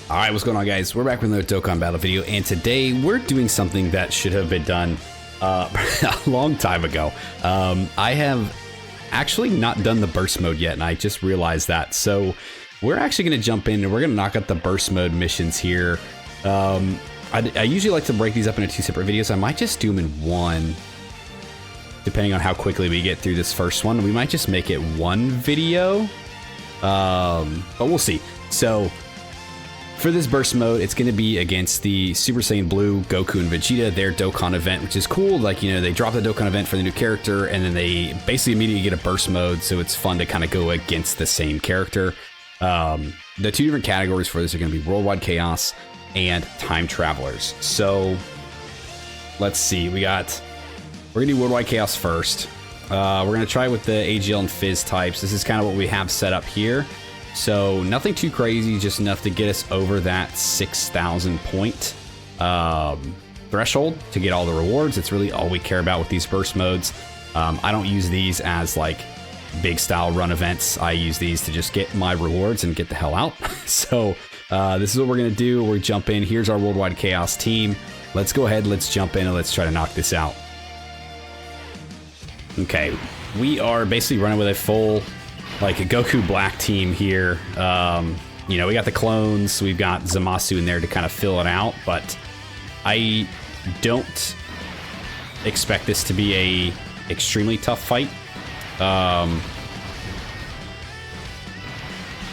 Alright, what's going on, guys? We're back with another Dokkan battle video, and today we're doing something that should have been done a long time ago. I have actually not done the burst mode yet, and I just realized that. So we're actually going to jump in and we're going to knock out the burst mode missions here. I usually like to break these up into two separate videos. I might just do them in one, depending on how quickly we get through this first one. We might just make it one video, but we'll see. So for this burst mode, it's going to be against the Super Saiyan Blue, Goku, and Vegeta, their Dokkan event, which is cool. Like, you know, they drop the Dokkan event for the new character, and then they basically immediately get a burst mode, so it's fun to kind of go against the same character. The two different categories for this are going to be Worldwide Chaos and Time Travelers. So let's see. We're going to do Worldwide Chaos first. We're going to try with the AGL and Fizz types. This is kind of what we have set up here. So nothing too crazy, just enough to get us over that 6,000 point threshold to get all the rewards. It's really all we care about with these burst modes. I don't use these as like big style run events. I use these to just get my rewards and get the hell out. So this is what we're gonna do. We're jump in. Here's our Worldwide Chaos team. Let's go ahead, let's jump in and let's try to knock this out. Okay, we are basically running with a full like a Goku Black team here. You know, we got the clones, we've got Zamasu in there to kind of fill it out, but I don't expect this to be a extremely tough fight.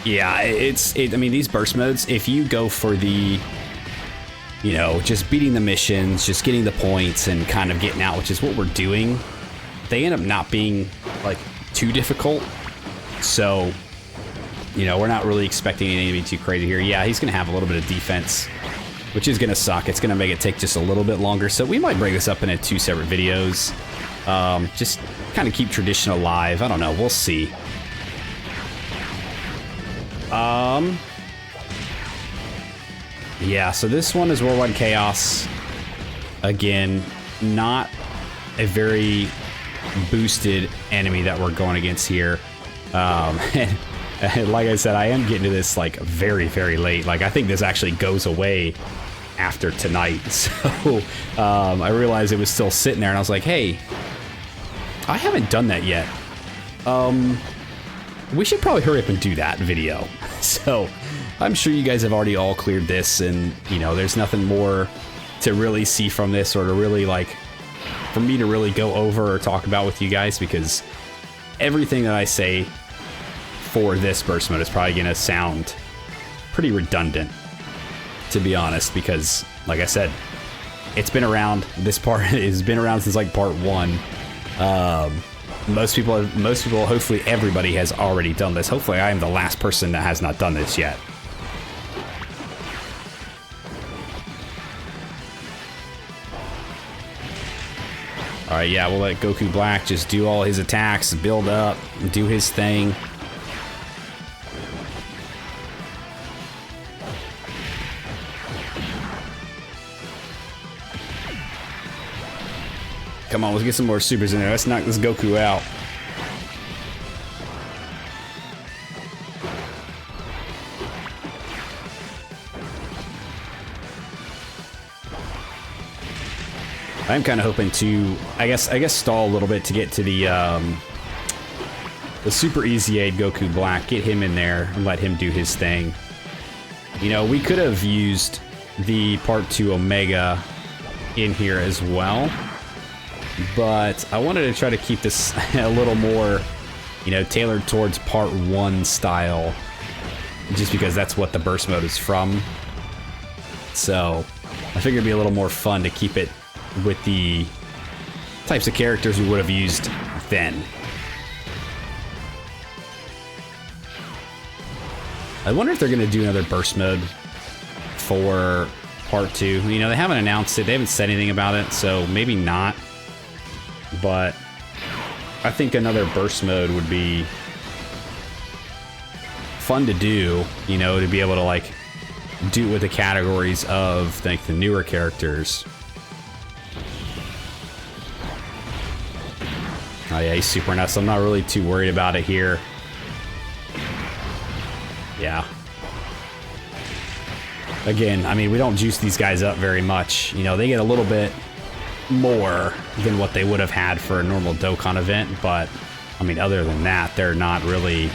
Yeah, I mean, these burst modes, if you go for the, you know, just beating the missions, just getting the points and kind of getting out, which is what we're doing, they end up not being like too difficult. So, you know, we're not really expecting anything to be too crazy here. Yeah, he's going to have a little bit of defense, which is going to suck. It's going to make it take just a little bit longer. So we might break this up into two separate videos. Just kind of keep tradition alive. I don't know. We'll see. Yeah, so this one is Worldwide Chaos. Again, not a very boosted enemy that we're going against here. And like I said, I am getting to this like very, very late. Like, I think this actually goes away after tonight. So I realized it was still sitting there and I was like, hey, I haven't done that yet. We should probably hurry up and do that video. So I'm sure you guys have already all cleared this, and you know, there's nothing more to really see from this, or to really like for me to really go over or talk about with you guys, because everything that I say for this burst mode is probably going to sound pretty redundant, to be honest, because like I said, it's been around. This part has been around since like part 1. Most people, hopefully everybody has already done this. Hopefully I am the last person that has not done this yet. All right, yeah, we'll let Goku Black just do all his attacks, build up, do his thing. Come on, let's get some more supers in there. Let's knock this Goku out. I'm kind of hoping to, I guess stall a little bit to get to the super easy aid Goku Black, get him in there and let him do his thing. You know, we could have used the Part 2 Omega in here as well, but I wanted to try to keep this a little more, you know, tailored towards Part 1 style, just because that's what the burst mode is from. So I figured it'd be a little more fun to keep it with the types of characters we would have used then. I wonder if they're going to do another burst mode for Part 2. You know, they haven't announced it, they haven't said anything about it, so maybe not. But I think another burst mode would be fun to do, you know, to be able to like do it with the categories of like the newer characters. Oh yeah, he's super nuts. I'm not really too worried about it here. Yeah. Again, I mean, we don't juice these guys up very much. You know, they get a little bit more than what they would have had for a normal Dokkan event, but I mean, other than that, they're not really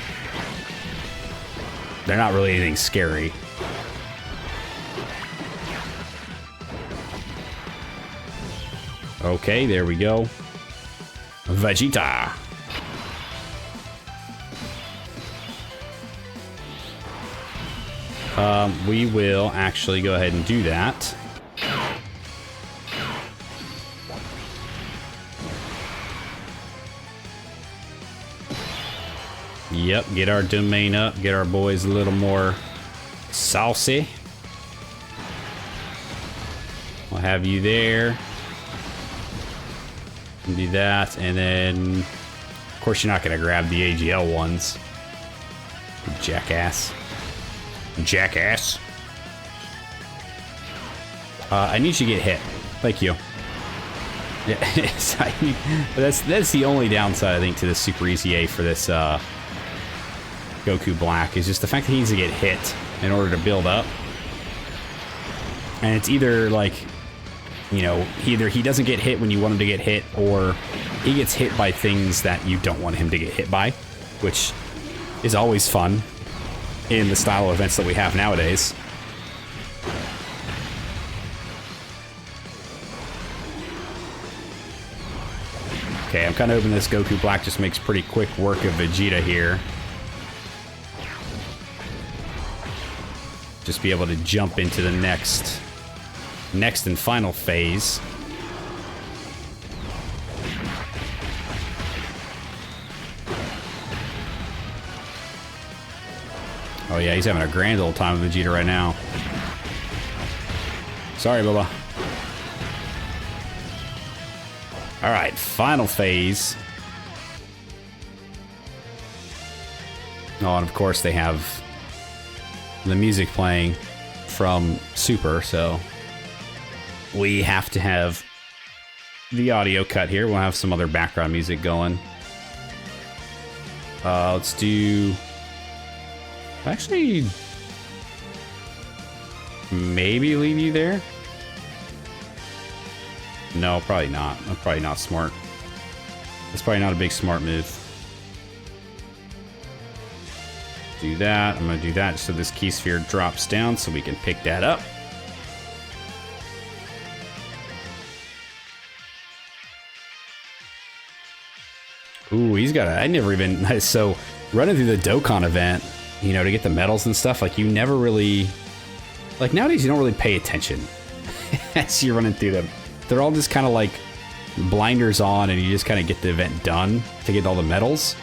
anything scary. Okay, there we go. Vegeta. We will actually go ahead and do that. Yep, get our domain up, get our boys a little more saucy. I'll have you there. Do that, and then, of course, you're not going to grab the AGL ones. You jackass. Jackass. I need you to get hit. Thank you. Yeah, that's the only downside, I think, to this Super Easy A for this Goku Black, is just the fact that he needs to get hit in order to build up. And it's either like, you know, either he doesn't get hit when you want him to get hit, or he gets hit by things that you don't want him to get hit by, which is always fun in the style of events that we have nowadays. Okay, I'm kind of hoping this Goku Black just makes pretty quick work of Vegeta here. Just be able to jump into the next and final phase. Oh yeah, he's having a grand old time with Vegeta right now. Sorry, Bubba. Alright, final phase. Oh, and of course they have the music playing from Super, so we have to have the audio cut here. We'll have some other background music going. Let's do... Actually, maybe leave you there? No, probably not. That's probably not smart. That's probably not a big smart move. Do that. I'm going to do that so this key sphere drops down so we can pick that up. Ooh, he's got a... I never even... So, running through the Dokkan event, you know, to get the medals and stuff, like, you never really... Like, nowadays, you don't really pay attention as you're running through them. They're all just kind of, like, blinders on, and you just kind of get the event done to get all the medals.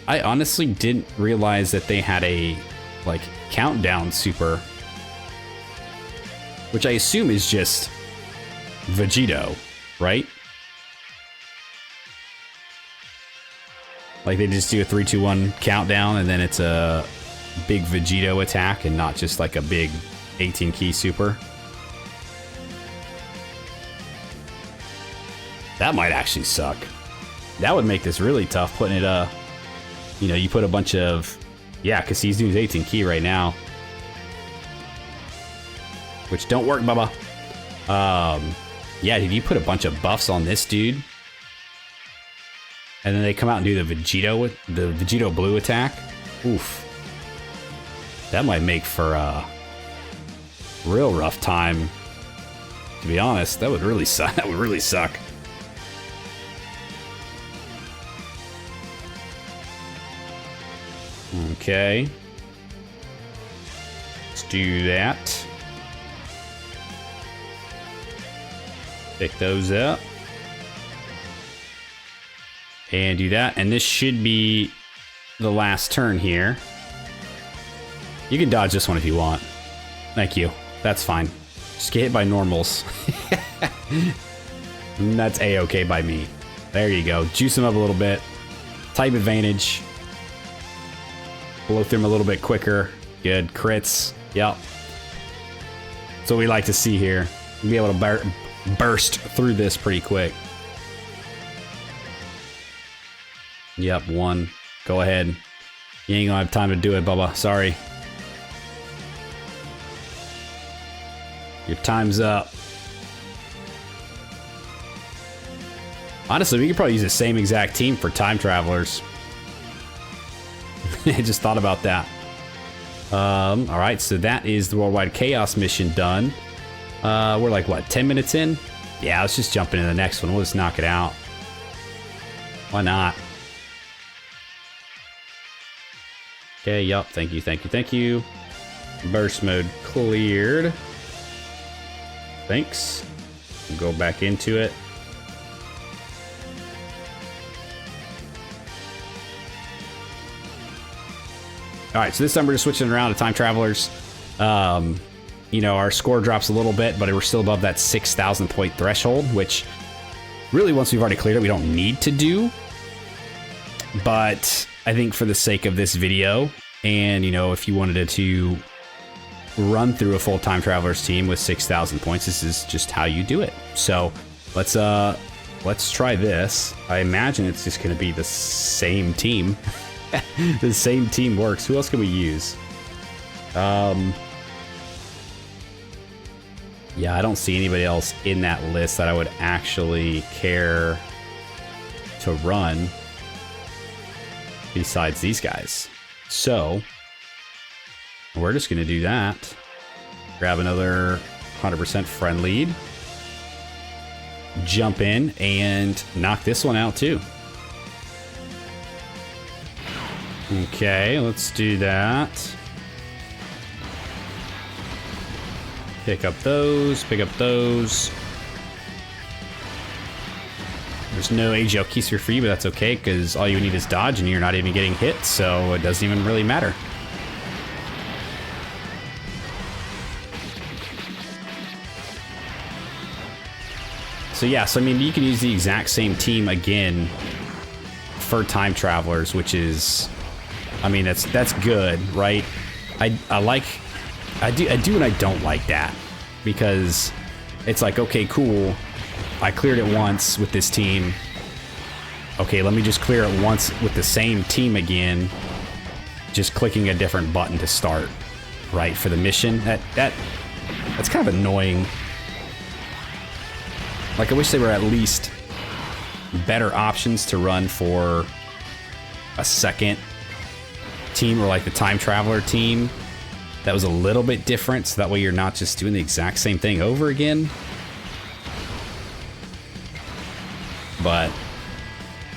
I honestly didn't realize that they had a, like, countdown super, which I assume is just Vegito, right? Like, they just do a 3, 2, 1 countdown, and then it's a big Vegito attack and not just like a big 18 key super. That might actually suck. That would make this really tough, putting it, you know, you put a bunch of... Yeah, because he's doing his 18 key right now. Which don't work, Bubba. Yeah, did you put a bunch of buffs on this dude? And then they come out and do the Vegito Blue attack? Oof. That might make for a real rough time. To be honest, that would really suck. That would really suck. Okay. Let's do that. Pick those up. And do that. And this should be the last turn here. You can dodge this one if you want. Thank you. That's fine. Just get hit by normals. That's A-okay by me. There you go. Juice him up a little bit. Type advantage. Blow through him a little bit quicker. Good. Crits. Yep. That's what we like to see here. We'll be able to burst through this pretty quick. Yep, one. Go ahead. You ain't gonna have time to do it, Bubba. Sorry. Your time's up. Honestly, we could probably use the same exact team for time travelers. I just thought about that. All right, so that is the Worldwide Chaos mission done. We're like, what, 10 minutes in? Yeah, let's just jump into the next one. We'll just knock it out. Why not? Okay, yup, thank you, thank you, thank you. Burst mode cleared. Thanks. We'll go back into it. All right, so this time we're just switching around to time travelers. You know, our score drops a little bit, but we're still above that 6,000 point threshold, which really, once we've already cleared it, we don't need to do. But I think for the sake of this video, and, you know, if you wanted to run through a full time travelers team with 6,000 points, this is just how you do it. So let's try this. I imagine it's just going to be the same team. The same team works. Who else can we use? Yeah, I don't see anybody else in that list that I would actually care to run besides these guys. So we're just going to do that. Grab another 100% friend lead. Jump in and knock this one out too. Okay, let's do that. Pick up those, pick up those. There's no AGL keysphere for you, but that's okay, because all you need is dodge, and you're not even getting hit, so it doesn't even really matter. So yeah, so I mean, you can use the exact same team again for time travelers, which is, I mean, that's good, right? I do and I don't like that, because it's like, okay, cool, I cleared it once with this team. Okay, let me just clear it once with the same team again, just clicking a different button to start, right, for the mission. That's kind of annoying. Like, I wish there were at least better options to run for a second team, or like the time traveler team that was a little bit different, so that way you're not just doing the exact same thing over again. But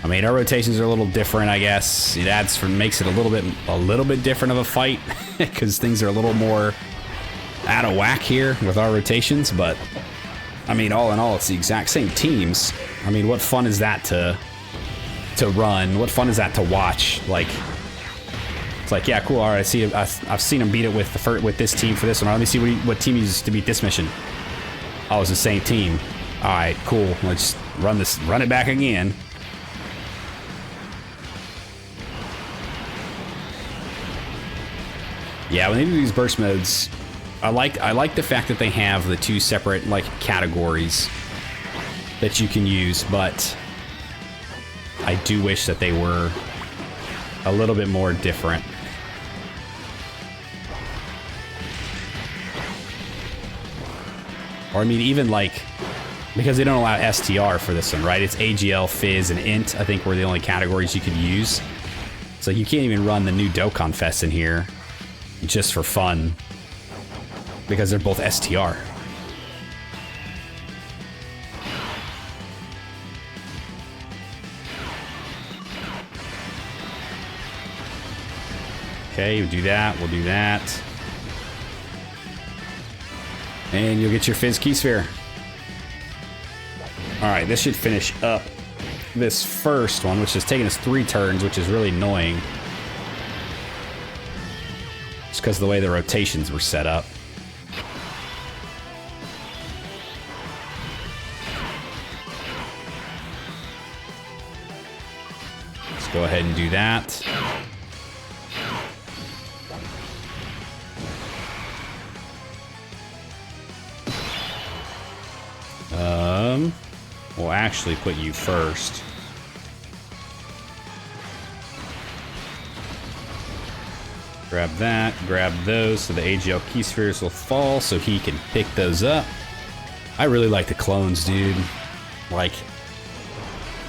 I mean, our rotations are a little different, I guess. It makes it a little bit different of a fight because things are a little more out of whack here with our rotations. But I mean, all in all, it's the exact same teams. I mean, what fun is that to run? What fun is that to watch? Like, it's like, yeah, cool. All right, I've seen him beat it with this team for this one. Let me see what team he used to beat this mission. Oh, it's the same team. All right, cool. Let's run it back again. Yeah, when they do these burst modes, I like the fact that they have the two separate like categories that you can use, but I do wish that they were a little bit more different. Or I mean, even like, because they don't allow STR for this one, right? It's AGL, Fizz, and Int, I think, were the only categories you could use. So you can't even run the new Dokkan Fest in here just for fun, because they're both STR. Okay, we'll do that, we'll do that. And you'll get your Fizz Key Sphere. Alright, this should finish up this first one, which is taking us 3 turns, which is really annoying. Just because of the way the rotations were set up. Let's go ahead and do that. We'll actually put you first. Grab that, grab those, so the AGL key spheres will fall, so he can pick those up. I really like the clones, dude. Like,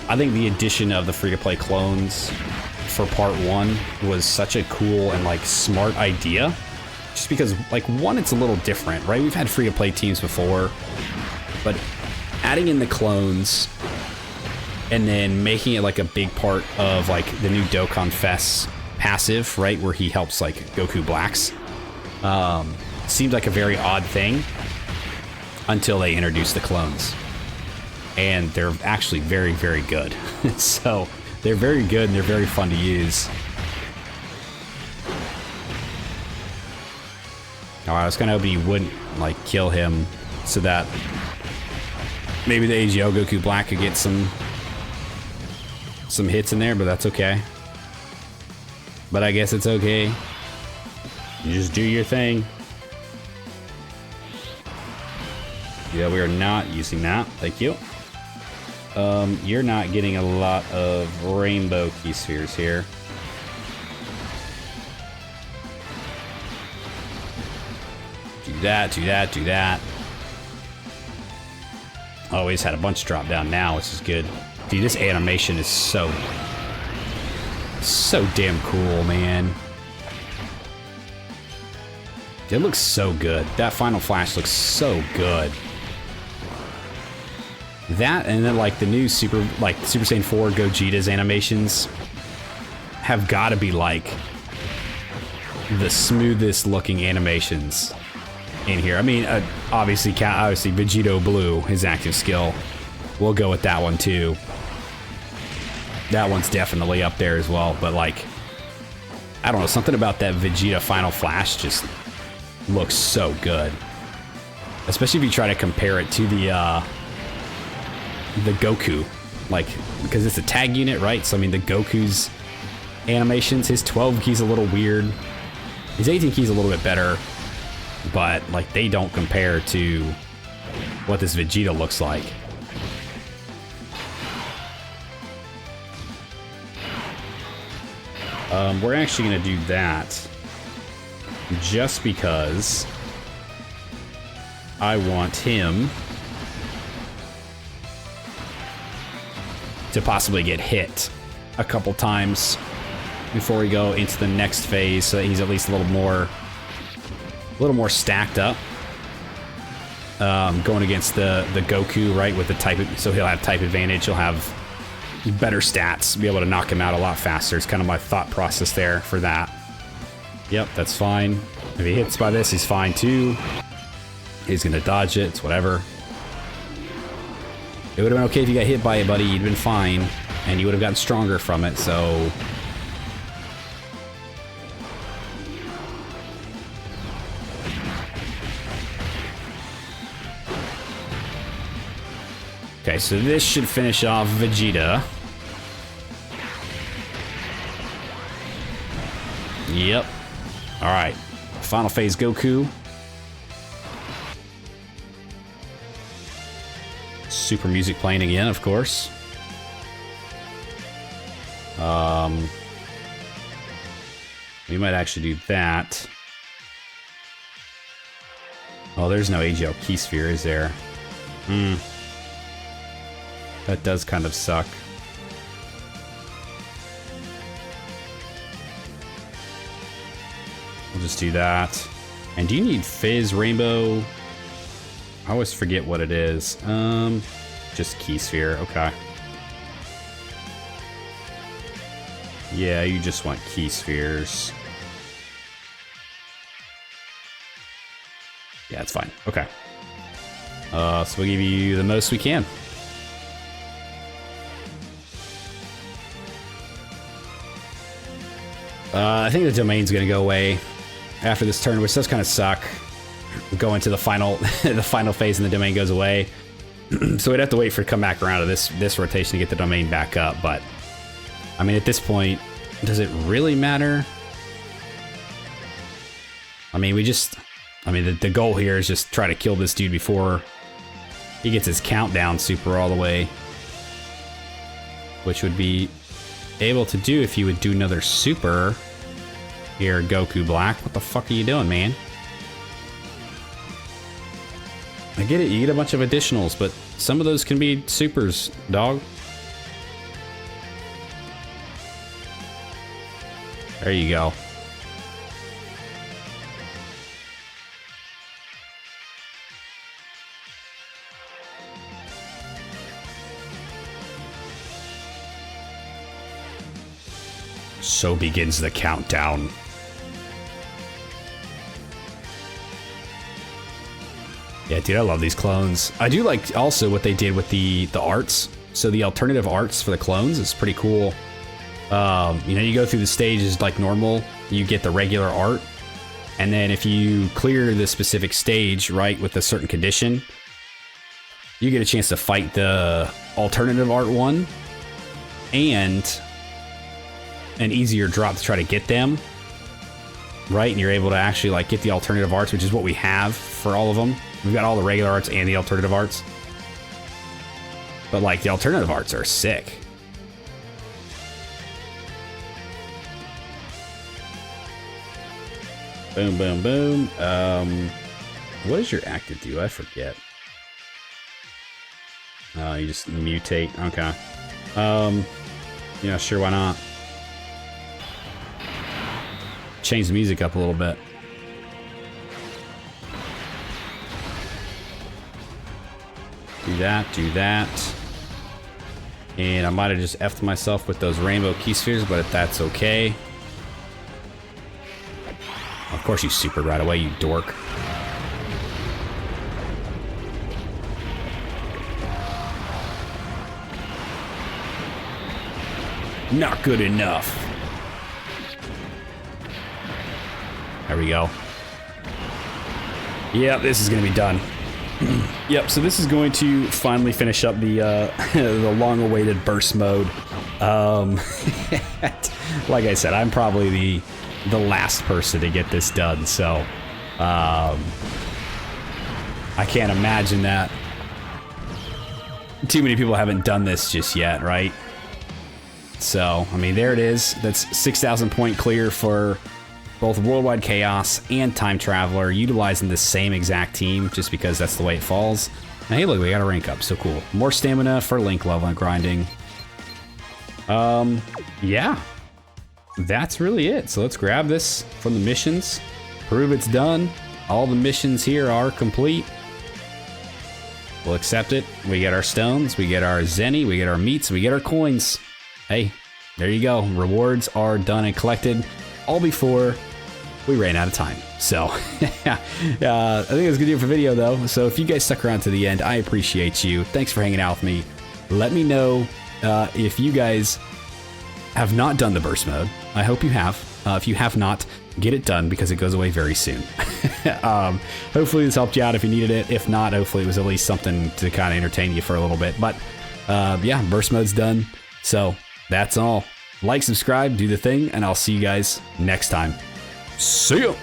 I think the addition of the free-to-play clones for part 1 was such a cool and, like, smart idea. Just because, like, one, it's a little different, right? We've had free-to-play teams before, but adding in the clones and then making it, like, a big part of, like, the new Dokkan Fest passive, right, where he helps, like, Goku Blacks, seemed like a very odd thing until they introduced the clones. And they're actually very, very good. So they're very good and they're very fun to use. Oh, I was kind of hoping he wouldn't, like, kill him so that maybe the AGL Goku Black could get some hits in there, but that's okay. But I guess it's okay. You just do your thing. Yeah, we are not using that. Thank you. You're not getting a lot of rainbow key spheres here. Do that, do that, do that. Always had a bunch drop down now, which is good. Dude, this animation is so damn cool, man. It looks so good. That final flash looks so good. That and then like the new Super Saiyan 4 Gogeta's animations have got to be like the smoothest looking animations in here. I mean, obviously Vegito Blue, his active skill, we'll go with that one too. That one's definitely up there as well. But like, I don't know, something about that Vegeta final flash just looks so good. Especially if you try to compare it to the Goku, like, because it's a tag unit, right? So I mean, the Goku's animations, his 12 key's a little weird, his 18 key's a little bit better, but like they don't compare to what this Vegeta looks like. We're actually gonna do that just because I want him to possibly get hit a couple times before we go into the next phase, so that he's at least a little more stacked up. Going against the Goku, right, with the type, so he'll have type advantage, he'll have better stats, be able to knock him out a lot faster. It's kind of my thought process there for that. Yep, that's fine. If he hits by this, he's fine too. He's gonna dodge it, it's whatever. It would have been okay if you got hit by it, buddy. You'd been fine, and you would have gotten stronger from it, so... Okay, so this should finish off Vegeta. Yep. Alright. Final phase Goku. Super music playing again, of course. We might actually do that. Oh, there's no AGL key sphere, is there? That does kind of suck. We'll just do that. And do you need Fizz, Rainbow? I always forget what it is. Just key sphere, okay. Yeah, you just want key spheres. Yeah, it's fine. Okay. So we'll give you the most we can. I think the domain's gonna go away after this turn, which does kind of suck. We go into the final, the final phase, and the domain goes away. So we'd have to wait for it to come back around to this rotation to get the domain back up. But I mean, at this point, does it really matter? I mean, the goal here is just try to kill this dude before he gets his countdown super all the way, which would be able to do if you would do another super Here, Goku Black. What the fuck are you doing, man? I get it, you get a bunch of additionals, but some of those can be supers, dog. There you go. So begins the countdown. Yeah, dude, I love these clones. I do like also what they did with the arts. So the alternative arts for the clones is pretty cool. You know, you go through the stages like normal, you get the regular art. And then if you clear the specific stage, right, with a certain condition, you get a chance to fight the alternative art one and an easier drop to try to get them, right? And you're able to actually like get the alternative arts, which is what we have for all of them. We've got all the regular arts and the alternative arts. But like the alternative arts are sick. Boom, boom, boom. What does your active do? I forget. You just mutate. Okay. Yeah, sure, why not? Change the music up a little bit. Do that, do that. And I might have just effed myself with those rainbow key spheres, but that's okay. Of course you supered right away, you dork. Not good enough. There we go. Yeah, this is gonna be done. Yep, so this is going to finally finish up the the long-awaited burst mode. Like I said, I'm probably the last person to get this done, so I can't imagine that too many people haven't done this just yet, right? So, I mean, there it is. That's 6,000 point clear for both Worldwide Chaos and Time Traveler, utilizing the same exact team just because that's the way it falls. And hey, look, we got a rank up, so cool. More stamina for Link level and grinding. Yeah, that's really it. So let's grab this from the missions, prove it's done. All the missions here are complete. We'll accept it. We get our stones, we get our zenny, we get our meats, we get our coins. Hey, there you go. Rewards are done and collected, all before we ran out of time. So, I think that's gonna do it for video though. So if you guys stuck around to the end, I appreciate you. Thanks for hanging out with me. Let me know if you guys have not done the burst mode. I hope you have. If you have not, get it done because it goes away very soon. Hopefully this helped you out if you needed it. If not, hopefully it was at least something to kind of entertain you for a little bit. But yeah, burst mode's done. So that's all. Like, subscribe, do the thing, and I'll see you guys next time. See ya!